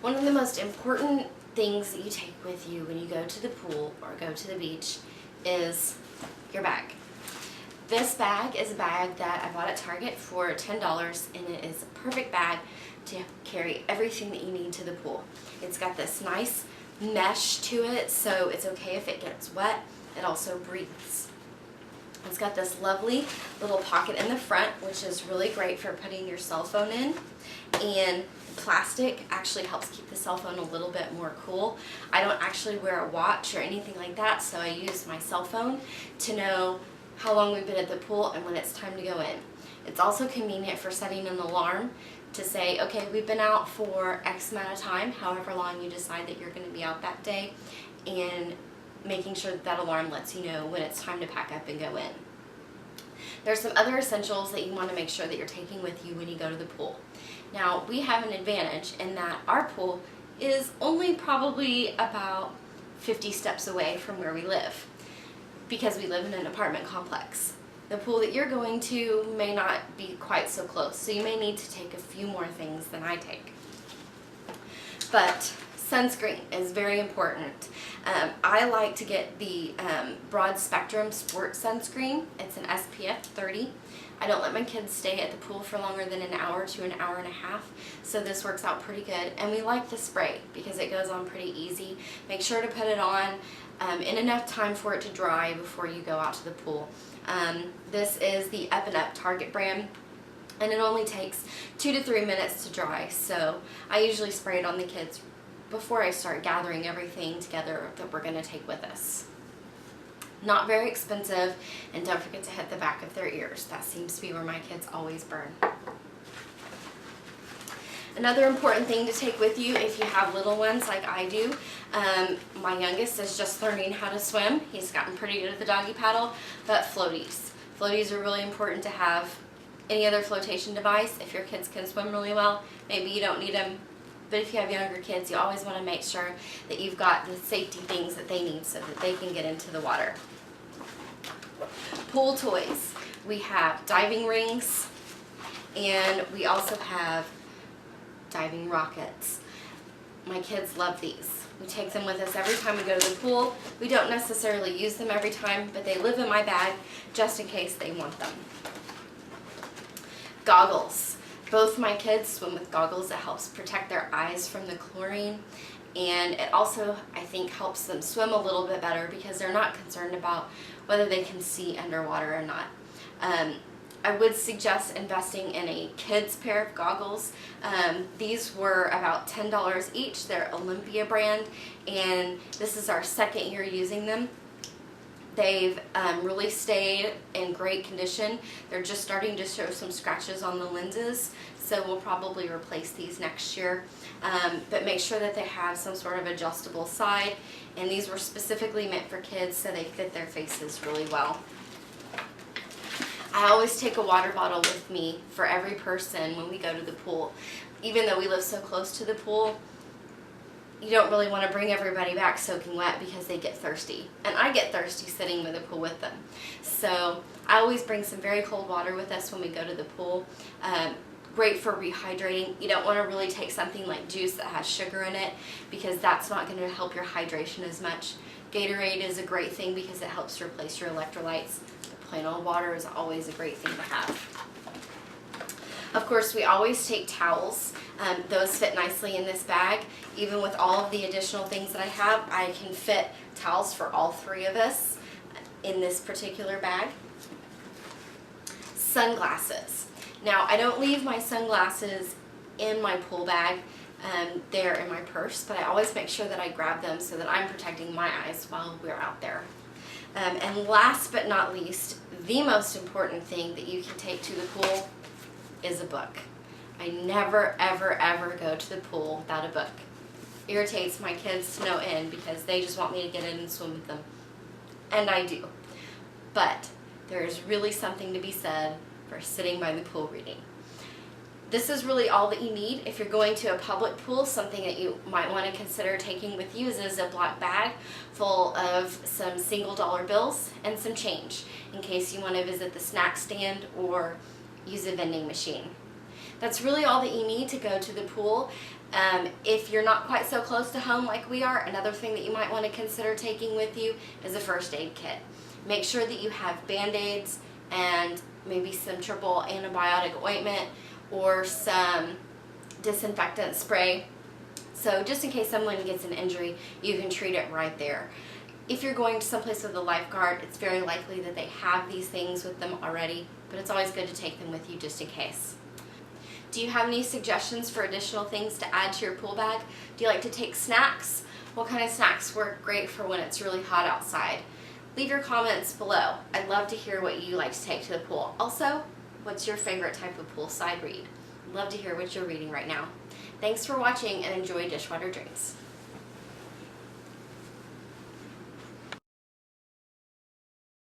One of the most important things that you take with you when you go to the pool or go to the beach is your bag. This bag is a bag that I bought at Target for $10, and it is a perfect bag to carry everything that you need to the pool. It's got this nice mesh to it, so it's okay if it gets wet. It also breathes. It's got this lovely little pocket in the front, which is really great for putting your cell phone in, and plastic actually helps keep the cell phone a little bit more cool. I don't actually wear a watch or anything like that, so I use my cell phone to know how long we've been at the pool and when it's time to go in. It's also convenient for setting an alarm to say, okay, we've been out for X amount of time, however long you decide that you're going to be out that day, and making sure that that alarm lets you know when it's time to pack up and go in. There's some other essentials that you want to make sure that you're taking with you when you go to the pool. Now, we have an advantage in that our pool is only probably about 50 steps away from where we live, because we live in an apartment complex. The pool that you're going to may not be quite so close, so you may need to take a few more things than I take. But sunscreen is very important. I like to get the broad spectrum sport sunscreen. It's an SPF 30. I don't let my kids stay at the pool for longer than an hour to an hour and a half, so this works out pretty good. And we like the spray because it goes on pretty easy. Make sure to put it on in enough time for it to dry before you go out to the pool. This is the Up and Up Target brand, and it only takes 2 to 3 minutes to dry, so I usually spray it on the kids before I start gathering everything together that we're going to take with us. Not very expensive, and don't forget to hit the back of their ears. That seems to be where my kids always burn. Another important thing to take with you if you have little ones like I do, my youngest is just learning how to swim. He's gotten pretty good at the doggy paddle, but floaties. Floaties are really important to have. Any other flotation device, if your kids can swim really well, maybe you don't need them. But if you have younger kids, you always want to make sure that you've got the safety things that they need so that they can get into the water. Pool toys. We have diving rings, and we also have diving rockets. My kids love these. We take them with us every time we go to the pool. We don't necessarily use them every time, but they live in my bag just in case they want them. Goggles. Both my kids swim with goggles. It helps protect their eyes from the chlorine, and it also, I think, helps them swim a little bit better because they're not concerned about whether they can see underwater or not. I would suggest investing in a kid's pair of goggles. These were about $10 each. They're Olympia brand, and this is our second year using them. They've really stayed in great condition. They're just starting to show some scratches on the lenses, so we'll probably replace these next year. But make sure that they have some sort of adjustable side, and these were specifically meant for kids, so they fit their faces really well. I always take a water bottle with me for every person when we go to the pool. Even though we live so close to the pool, you don't really want to bring everybody back soaking wet because they get thirsty. And I get thirsty sitting by the pool with them. So I always bring some very cold water with us when we go to the pool. Great for rehydrating. You don't want to really take something like juice that has sugar in it because that's not going to help your hydration as much. Gatorade is a great thing because it helps replace your electrolytes. Plain old water is always a great thing to have. Of course, we always take towels. Those fit nicely in this bag. Even with all of the additional things that I have, I can fit towels for all three of us in this particular bag. Sunglasses. Now, I don't leave my sunglasses in my pool bag. They're in my purse, but I always make sure that I grab them so that I'm protecting my eyes while we're out there. And last but not least, the most important thing that you can take to the pool is a book. I never, ever, ever go to the pool without a book. Irritates my kids to no end because they just want me to get in and swim with them. And I do. But there is really something to be said for sitting by the pool reading. This is really all that you need. If you're going to a public pool, something that you might want to consider taking with you is a Ziploc bag full of some single dollar bills and some change in case you want to visit the snack stand or use a vending machine. That's really all that you need to go to the pool. If you're not quite so close to home like we are, another thing that you might want to consider taking with you is a first aid kit. Make sure that you have Band-Aids and maybe some triple antibiotic ointment or some disinfectant spray. So just in case someone gets an injury, you can treat it right there. If you're going to someplace with a lifeguard, it's very likely that they have these things with them already, but it's always good to take them with you just in case. Do you have any suggestions for additional things to add to your pool bag? Do you like to take snacks? What kind of snacks work great for when it's really hot outside? Leave your comments below. I'd love to hear what you like to take to the pool. Also, what's your favorite type of poolside read? I'd love to hear what you're reading right now. Thanks for watching and enjoy Dishwater Drinks.